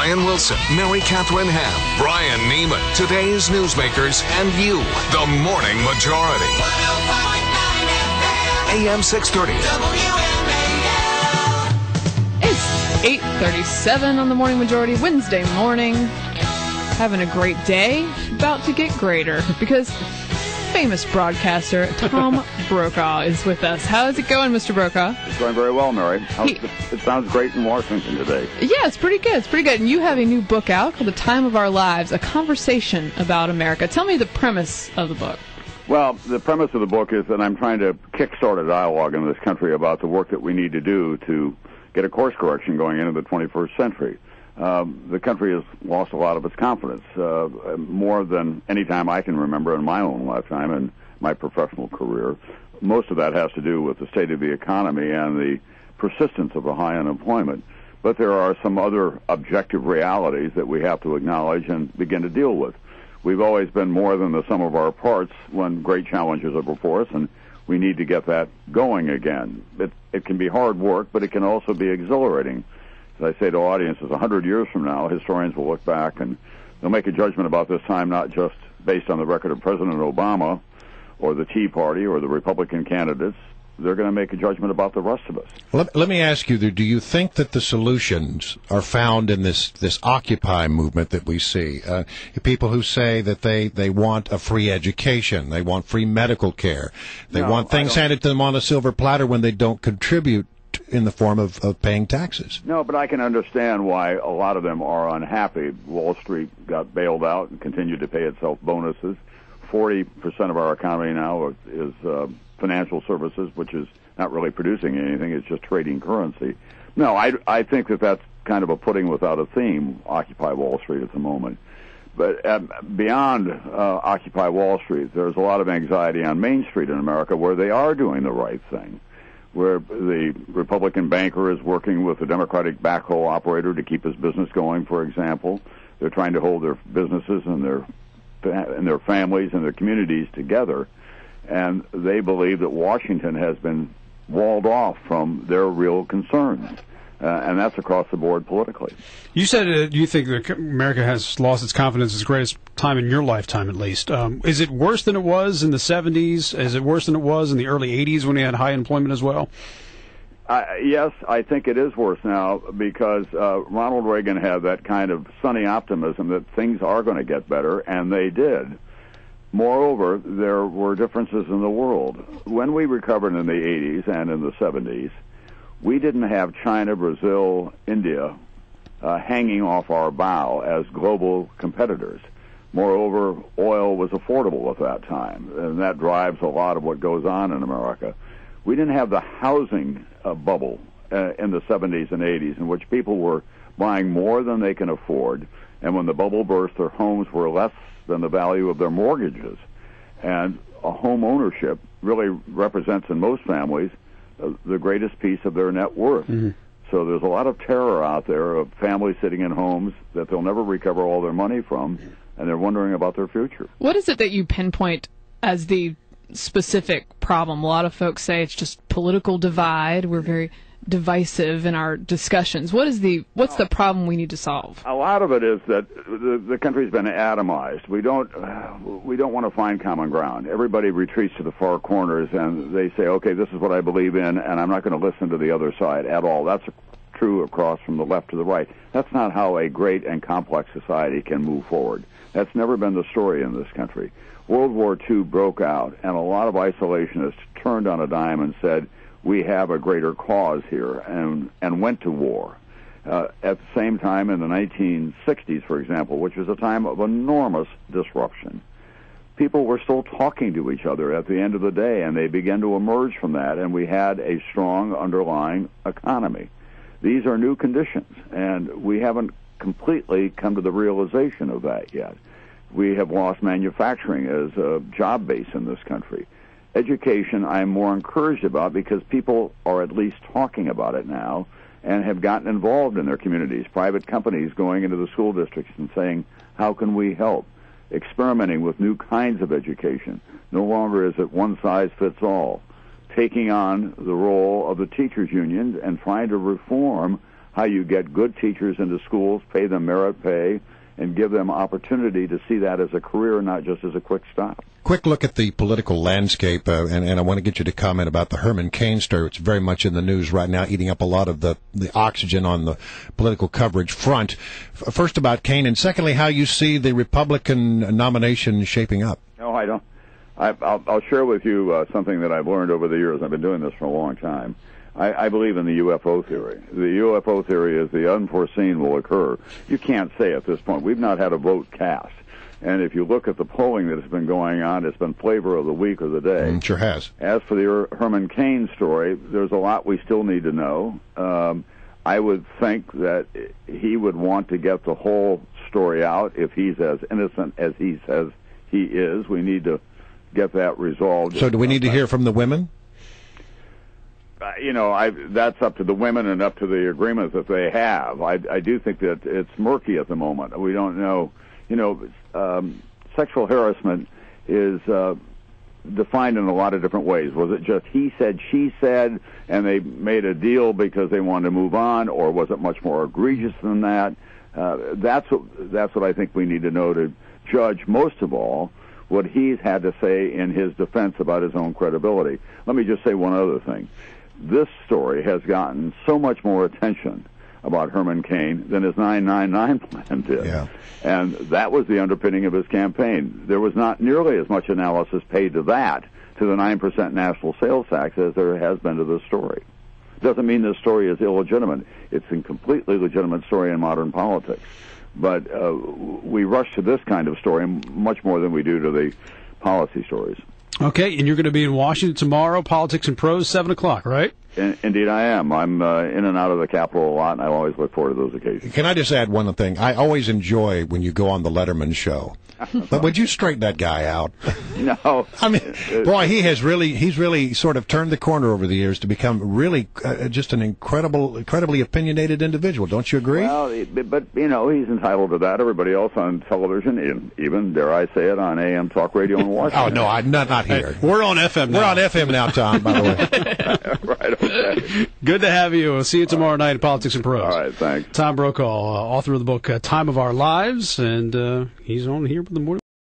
Brian Wilson, Mary Catherine Ham, Brian Neiman, today's newsmakers, and you, the Morning Majority. 105.9 FM. AM 630. WMAL. It's 8:37 on the Morning Majority, Wednesday morning. Having a great day, about to get greater, because famous broadcaster Tom Brokaw is with us. How's it going, Mr. Brokaw? It's going very well, Mary. It sounds great in Washington today. Yeah, it's pretty good. It's pretty good. And you have a new book out called The Time of Our Lives, a conversation about America. Tell me the premise of the book. Well, the premise of the book is that I'm trying to kickstart a dialogue in this country about the work that we need to do to get a course correction going into the 21st century. The country has lost a lot of its confidence, more than any time I can remember in my own lifetime and my professional career. Most of that has to do with the state of the economy and the persistence of the high unemployment. But there are some other objective realities that we have to acknowledge and begin to deal with. We've always been more than the sum of our parts when great challenges are before us, and we need to get that going again. It can be hard work, but it can also be exhilarating. As I say to audiences, 100 years from now, historians will look back and they'll make a judgment about this time not just based on the record of President Obama or the Tea Party or the Republican candidates. They're going to make a judgment about the rest of us. Let me ask you, do you think that the solutions are found in this Occupy movement that we see? People who say that they want a free education, they want free medical care, they want things handed to them on a silver platter when they don't contribute in the form of paying taxes. No, but I can understand why a lot of them are unhappy. Wall Street got bailed out and continued to pay itself bonuses. 40% of our economy now is financial services, which is not really producing anything. It's just trading currency. No, I think that's kind of a pudding without a theme, Occupy Wall Street at the moment. But beyond Occupy Wall Street, there's a lot of anxiety on Main Street in America where they are doing the right thing, where the Republican banker is working with the Democratic backhoe operator to keep his business going, for example. They're trying to hold their businesses and their families and their communities together, and they believe that Washington has been walled off from their real concerns. And that's across the board politically. You said you think that America has lost its confidence its greatest time in your lifetime, at least. Is it worse than it was in the 70s? Is it worse than it was in the early 80s when we had high employment as well? Yes, I think it is worse now because Ronald Reagan had that kind of sunny optimism that things are going to get better, and they did. Moreover, there were differences in the world. When we recovered in the 80s and in the 70s, we didn't have China, Brazil, India hanging off our bow as global competitors. Moreover, oil was affordable at that time, and that drives a lot of what goes on in America. We didn't have the housing bubble in the 70s and 80s in which people were buying more than they can afford, and when the bubble burst, their homes were less than the value of their mortgages. And a home ownership really represents, in most families, the greatest piece of their net worth. Mm-hmm. So there's a lot of terror out there of families sitting in homes that they'll never recover all their money from, and they're wondering about their future. What is it that you pinpoint as the specific problem? A lot of folks say it's just political divide. We're very divisive in our discussions. What's the problem we need to solve? A lot of it is that the country's been atomized. We don't want to find common ground. Everybody retreats to the far corners and they say, okay, this is what I believe in, and I'm not going to listen to the other side at all. That's true across from the left to the right. That's not how a great and complex society can move forward. That's never been the story in this country. World War II broke out, and a lot of isolationists turned on a dime and said, we have a greater cause here, and went to war. At the same time, in the 1960s, for example, which was a time of enormous disruption, people were still talking to each other at the end of the day, and they began to emerge from that, and we had a strong underlying economy. These are new conditions, and we haven't completely come to the realization of that yet. We have lost manufacturing as a job base in this country. Education, I'm more encouraged about because people are at least talking about it now and have gotten involved in their communities. Private companies going into the school districts and saying, how can we help? Experimenting with new kinds of education. No longer is it one size fits all. Taking on the role of the teachers' unions and trying to reform how you get good teachers into schools, pay them merit pay, and give them opportunity to see that as a career, not just as a quick stop. Quick look at the political landscape, and I want to get you to comment about the Herman Cain story. It's very much in the news right now, eating up a lot of the oxygen on the political coverage front. First about Cain, and secondly, how you see the Republican nomination shaping up. No, I don't. I'll share with you something that I've learned over the years. I've been doing this for a long time. I believe in the UFO theory. The UFO theory is the unforeseen will occur. You can't say at this point. We've not had a vote cast. And if you look at the polling that has been going on, it's been flavor of the week or the day. Sure has. As for the Herman Cain story, there's a lot we still need to know. I would think that he would want to get the whole story out. If he's as innocent as he says he is, we need to get that resolved. So do we need to hear from the women? That's up to the women and up to the agreements that they have. I do think that it's murky at the moment. We don't know. Sexual harassment is defined in a lot of different ways. Was it just he said, she said, and they made a deal because they wanted to move on, or was it much more egregious than that? That's what I think we need to know to judge, most of all, what he's had to say in his defense about his own credibility. Let me just say one other thing. This story has gotten so much more attention about Herman Cain than his 999 plan did. Yeah. And that was the underpinning of his campaign. There was not nearly as much analysis paid to that, to the 9% national sales tax, as there has been to this story. Doesn't mean this story is illegitimate. It's a completely legitimate story in modern politics. But we rush to this kind of story much more than we do to the policy stories. Okay, and you're going to be in Washington tomorrow, Politics and Prose, 7 o'clock, right? Indeed, I am. I'm in and out of the Capitol a lot, and I always look forward to those occasions. Can I just add one thing? I always enjoy when you go on the Letterman show. But would you straighten that guy out? No. I mean, boy, he's really sort of turned the corner over the years to become really just an incredibly opinionated individual. Don't you agree? Well, but, he's entitled to that. Everybody else on television, even, dare I say it, on AM talk radio in Washington. Oh, no, I'm not here. Hey, we're on FM now. We're on FM now, Tom, by the way. Right, okay. Good to have you. We'll see you tomorrow night at Politics and Prose. All right, thanks. Tom Brokaw, author of the book Time of Our Lives, and he's on here with the morning.